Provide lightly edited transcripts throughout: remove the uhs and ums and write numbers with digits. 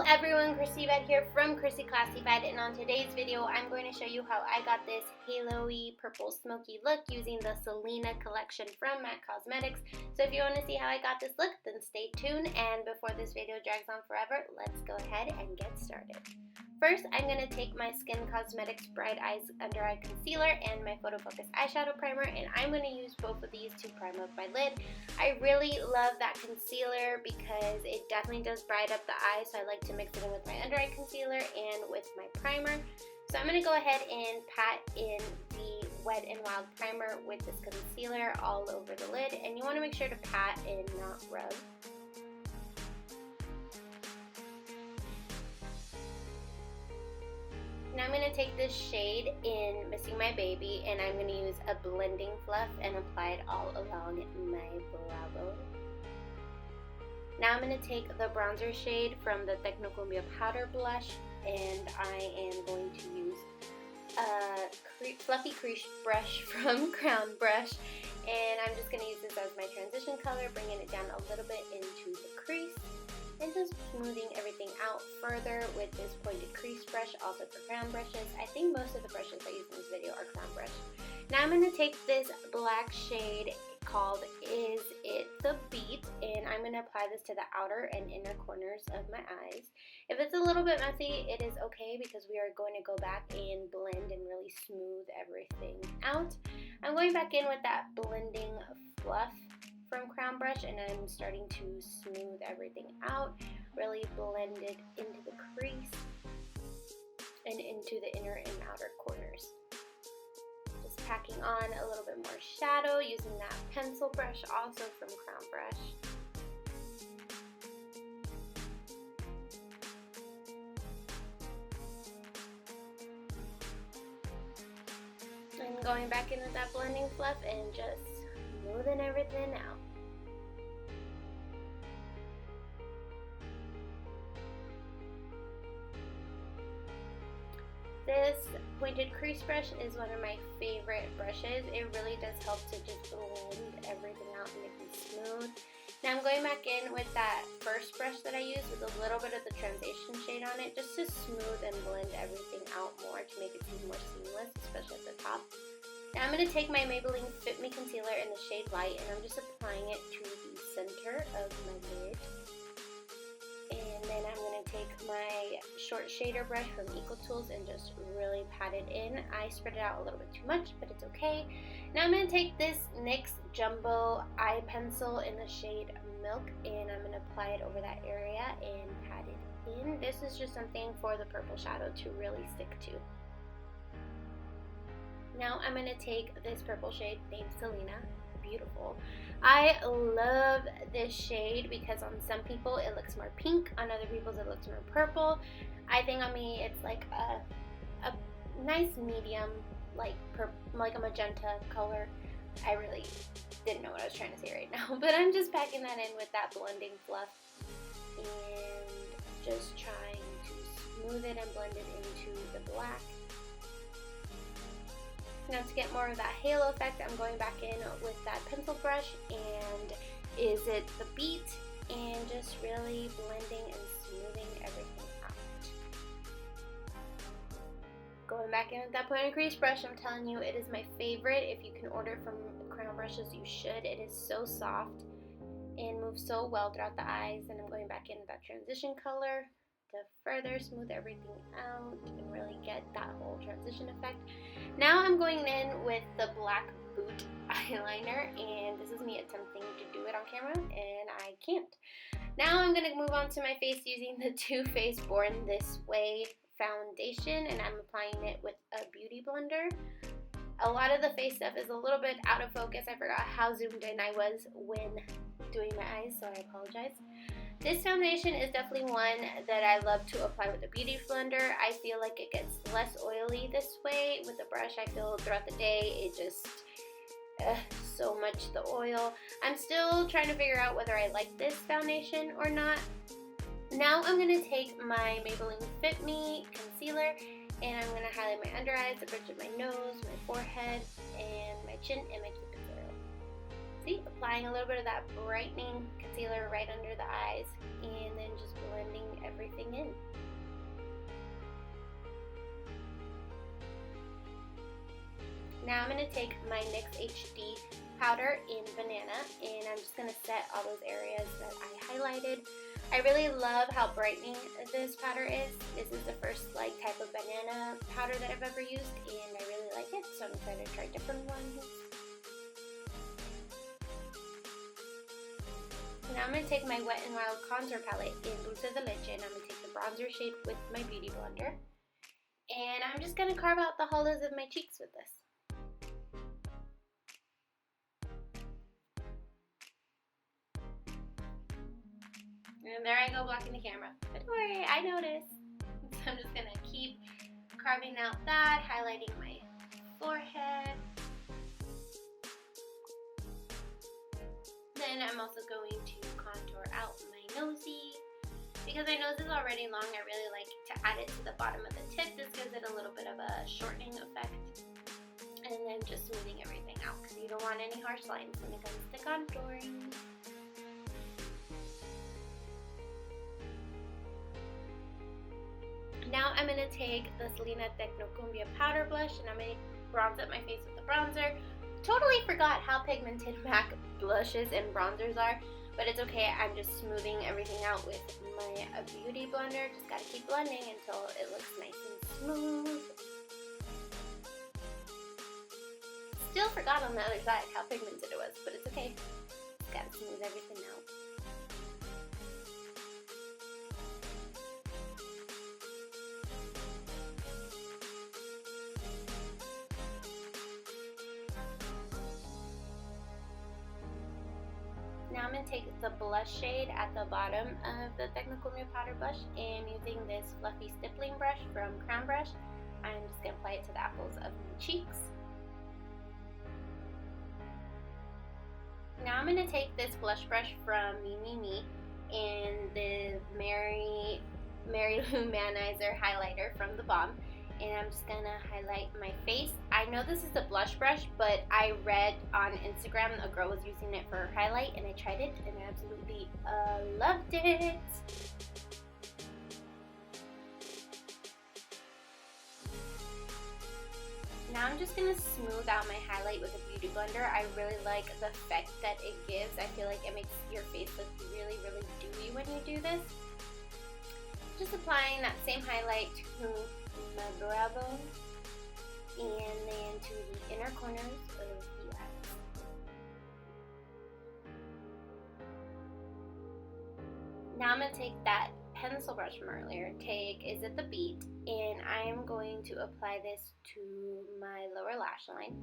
everyone, Classyfied here from Christy Classified, and on today's video I'm going to show you how I got this halo-y purple smoky look using the Selena Collection from MAC Cosmetics. So if you want to see how I got this look, then stay tuned, and before this video drags on forever, let's go ahead and get started. First, I'm going to take my Skinn Cosmetics Bright Eyes Under Eye Concealer and my Photo Focus Eyeshadow Primer, and I'm going to use both of these to prime up my lid. I really love that concealer because it definitely does brighten up the eye, so I like to mix it in with my under eye concealer and with my primer. So I'm going to go ahead and pat in the Wet n Wild primer with this concealer all over the lid, and you want to make sure to pat and not rub. Now I'm going to take this shade in Missing My Baby, and I'm going to use a blending fluff and apply it all along my brow bone. Now I'm going to take the bronzer shade from the Techno Cumbia powder blush, and I am going to use a fluffy crease brush from Crown Brush, and I'm just going to use this as my transition color, bringing it down a little bit into the crease, and just smoothing everything out further with this pointed crease brush, also for crown brushes. I think most of the brushes I use in this video are crown brush. Now I'm going to take this black shade called Is It the Beat, and I'm going to apply this to the outer and inner corners of my eyes. If it's a little bit messy, it is okay because we are going to go back and blend and really smooth everything out. I'm going back in with that blending fluff from Crown Brush, and I'm starting to smooth everything out, really blend it into the crease and into the inner and outer corners. Just packing on a little bit more shadow using that pencil brush also from Crown Brush. And going back in with that blending fluff and just smoothing everything out. This pointed crease brush is one of my favorite brushes. It really does help to just blend everything out and make it smooth. Now I'm going back in with that first brush that I used with a little bit of the transition shade on it, just to smooth and blend everything out more to make it seem more seamless, especially at the top. Now I'm going to take my Maybelline Fit Me Concealer in the shade Light, and I'm just applying it to the center of my lid. And then I'm going to take my short shader brush from Eco Tools and just really pat it in. I spread it out a little bit too much, but it's okay. Now I'm going to take this NYX Jumbo Eye Pencil in the shade Milk, and I'm going to apply it over that area and pat it in. This is just something for the purple shadow to really stick to. Now I'm going to take this purple shade named Selena. Beautiful. I love this shade because on some people it looks more pink, on other people's it looks more purple. I think on me it's like a nice medium, like a magenta color. I really didn't know what I was trying to say right now, but I'm just packing that in with that blending fluff and just trying to smooth it and blend it into the black. Now to get more of that halo effect, I'm going back in with that pencil brush and Is It the Beat, and just really blending and smoothing everything out. Going back in with that pointed crease brush, I'm telling you, it is my favorite. If you can order from Crown Brushes, you should. It is so soft and moves so well throughout the eyes, and I'm going back in with that transition color to further smooth everything out and really get that whole transition effect. Now I'm going in with the Black Boot eyeliner, and this is me attempting to do it on camera, and I can't. Now I'm going to move on to my face using the Too Faced Born This Way foundation, and I'm applying it with a beauty blender. A lot of the face stuff is a little bit out of focus. I forgot how zoomed in I was when doing my eyes, so I apologize. This foundation is definitely one that I love to apply with a beauty blender. I feel like it gets less oily this way. With the brush, I feel throughout the day it just so much the oil. I'm still trying to figure out whether I like this foundation or not. Now I'm going to take my Maybelline Fit Me Concealer, and I'm going to highlight my under eyes, the bridge of my nose, my forehead, and my chin, and my cupid's area. See, applying a little bit of that brightening concealer right under the eyes, and then just blending everything in. Now I'm going to take my NYX HD powder in Banana, and I'm just going to set all those areas that I highlighted. I really love how brightening this powder is. This is the first type of banana powder that I've ever used, and I really like it, so I'm excited to try different ones. Now I'm going to take my Wet n Wild contour palette in Dulce de Leche, and I'm going to take the bronzer shade with my beauty blender, and I'm just going to carve out the hollows of my cheeks with this. And there I go, blocking the camera. But don't worry, I noticed. So I'm just going to keep carving out that, highlighting my forehead. Then I'm also going to contour out my nosy. Because my nose is already long, I really like to add it to the bottom of the tip. This gives it a little bit of a shortening effect. And then just smoothing everything out, because you don't want any harsh lines when it comes to contouring. Now I'm going to take the Selena Techno Cumbia powder blush, and I'm going to bronze up my face with the bronzer. Totally forgot how pigmented MAC blushes and bronzers are, but it's okay. I'm just smoothing everything out with my beauty blender. Just got to keep blending until it looks nice and smooth. Still forgot on the other side how pigmented it was, but it's okay. Just got to smooth everything out. Now I'm going to take the blush shade at the bottom of the Techno Cumbia powder blush, and using this fluffy stippling brush from Crown Brush, I'm just going to apply it to the apples of my cheeks. Now I'm going to take this blush brush from Me and the Mary Lou Manizer highlighter from the Balm, and I'm just going to highlight my face. I know this is a blush brush, but I read on Instagram a girl was using it for her highlight, and I tried it and I absolutely loved it. Now I'm just going to smooth out my highlight with a beauty blender. I really like the effect that it gives. I feel like it makes your face look really, really dewy when you do this. Just applying that same highlight to my brow bone, and then to the inner corners of the eyes. Now I'm going to take that pencil brush from earlier, Is It the Beat, and I'm going to apply this to my lower lash line.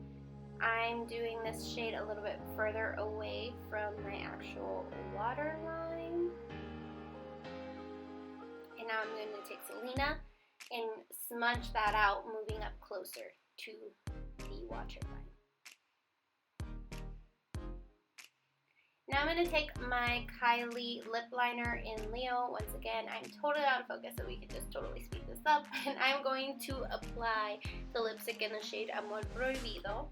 I'm doing this shade a little bit further away from my actual waterline. And now I'm going to take Selena and smudge that out, moving up closer to the waterline. Now I'm going to take my Kylie lip liner in Leo. Once again, I'm totally out of focus, so we can just totally speed this up. And I'm going to apply the lipstick in the shade Amor Prohibido.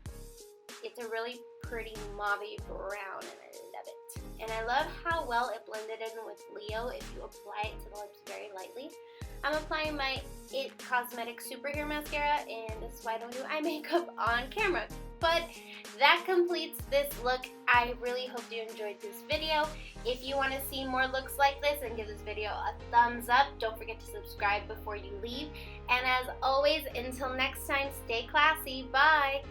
It's a really pretty mauvey brown, and I love it. And I love how well it blended in with Leo if you apply it to the lips very lightly. I'm applying my It Cosmetics Superhero Mascara, and this is why I don't do eye makeup on camera. But that completes this look. I really hope you enjoyed this video. If you want to see more looks like this, and give this video a thumbs up. Don't forget to subscribe before you leave. And as always, until next time, stay classy. Bye!